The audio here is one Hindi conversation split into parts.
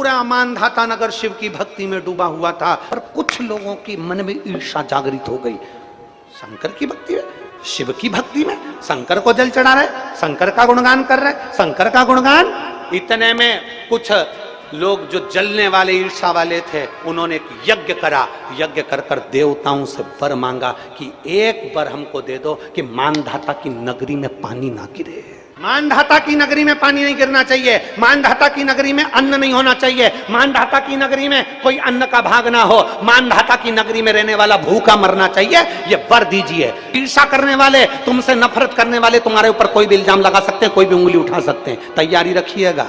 पूरा मानधाता नगर शिव की भक्ति में डूबा हुआ था, पर कुछ लोगों के मन में ईर्ष्या जागृत हो गई। शंकर की भक्ति में, शिव की भक्ति में, शंकर को जल चढ़ा रहे, शंकर का गुणगान कर रहे, शंकर का गुणगान। इतने में कुछ लोग जो जलने वाले ईर्ष्या वाले थे, उन्होंने एक यज्ञ करा। यज्ञ कर कर देवताओं से वर मांगा कि एक वर हमको दे दो कि मानधाता की नगरी में पानी ना गिरे। मानधाता की नगरी में पानी नहीं गिरना चाहिए, मानधाता की नगरी में अन्न नहीं होना चाहिए, मानधाता की नगरी में कोई अन्न का भाग ना हो, मानधाता की नगरी में रहने वाला भूखा मरना चाहिए, ये वर दीजिए। ईर्ष्या करने वाले, तुमसे नफरत करने वाले तुम्हारे ऊपर कोई भी इल्जाम लगा सकते हैं, कोई भी उंगली उठा सकते हैं, तैयारी रखिएगा।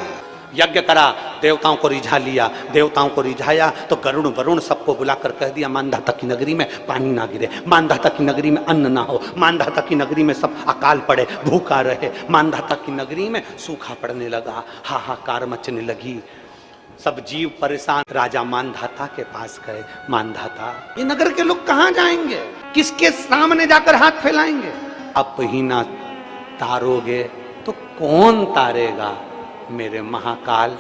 यज्ञ करा, देवताओं को रिझा लिया। देवताओं को रिझाया तो गरुण वरुण सबको बुलाकर कह दिया मानधाता की नगरी में पानी ना गिरे, मानधाता की नगरी में अन्न ना हो, मानधाता की नगरी में सब अकाल पड़े, भूखा रहे, मानधाता की नगरी में सूखा पड़ने लगा, हाहाकार मचने लगी, सब जीव परेशान। राजा मानधाता के पास गए। मानधाता, ये नगर के लोग कहाँ जाएंगे, किसके सामने जाकर हाथ फैलाएंगे? आप ही ना तारोगे तो कौन तारेगा? मेरे महाकाल,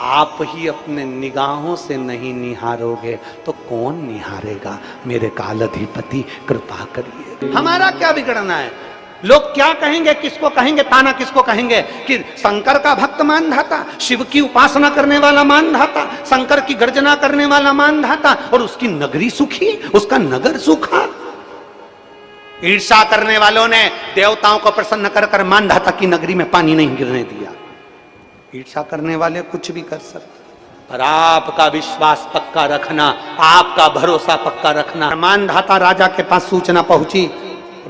आप ही अपने निगाहों से नहीं निहारोगे तो कौन निहारेगा? मेरे काल अधिपति कृपा करिए। हमारा क्या बिगड़ना है? लोग क्या कहेंगे, किसको कहेंगे, ताना किसको कहेंगे कि शंकर का भक्त मानधाता, शिव की उपासना करने वाला मानधाता, शंकर की गर्जना करने वाला मानधाता, और उसकी नगरी सुखी, उसका नगर सूखा। ईर्ष्या करने वालों ने देवताओं को प्रसन्न कर कर मानधाता की नगरी में पानी नहीं गिरने दिया। ईर्ष्या करने वाले कुछ भी कर सकते, पर आपका विश्वास पक्का रखना, आपका भरोसा पक्का रखना। मानधाता राजा के पास सूचना पहुंची।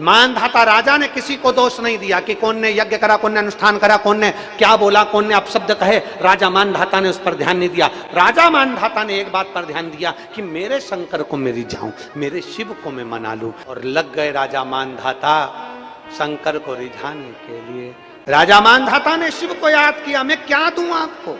मानधाता राजा ने किसी को दोष नहीं दिया कि कौन ने यज्ञ करा, कौन ने अनुष्ठान करा, कौन ने क्या बोला, कौन ने अपशब्द कहे। राजा मानधाता ने उस पर ध्यान नहीं दिया। राजा मानधाता ने एक बात पर ध्यान दिया कि मेरे शंकर को मैं रिझाऊं, मेरे शिव को मैं मना लूं। और लग गए राजा मानधाता शंकर को रिझाने के लिए। राजा मानधाता ने शिव को याद किया, मैं क्या दूं आपको?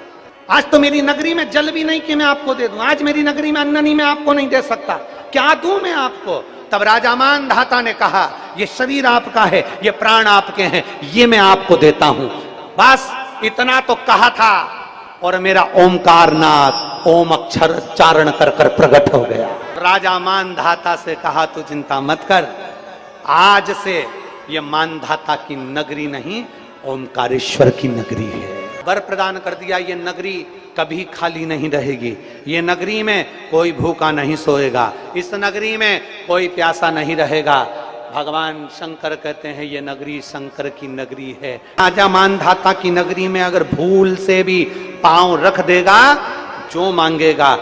आज तो मेरी नगरी में जल भी नहीं कि मैं आपको दे दूं, आज मेरी नगरी में अन्न नहीं, मैं आपको नहीं दे सकता, क्या दूं मैं आपको? तब राजा मानधाता ने कहा, ये शरीर आपका है, ये प्राण आपके हैं, ये मैं आपको देता हूं। बस इतना तो कहा था और मेरा ओमकार नाथ ओम अक्षर उच्चारण कर कर प्रकट हो गया। राजा मानधाता से कहा, तू चिंता मत कर, आज से ये मानधाता की नगरी नहीं, ओमकारेश्वर की नगरी है। वर प्रदान कर दिया, ये नगरी कभी खाली नहीं रहेगी, ये नगरी में कोई भूखा नहीं सोएगा, इस नगरी में कोई प्यासा नहीं रहेगा। भगवान शंकर कहते हैं ये नगरी शंकर की नगरी है। राजा मानधाता की नगरी में अगर भूल से भी पांव रख देगा, जो मांगेगा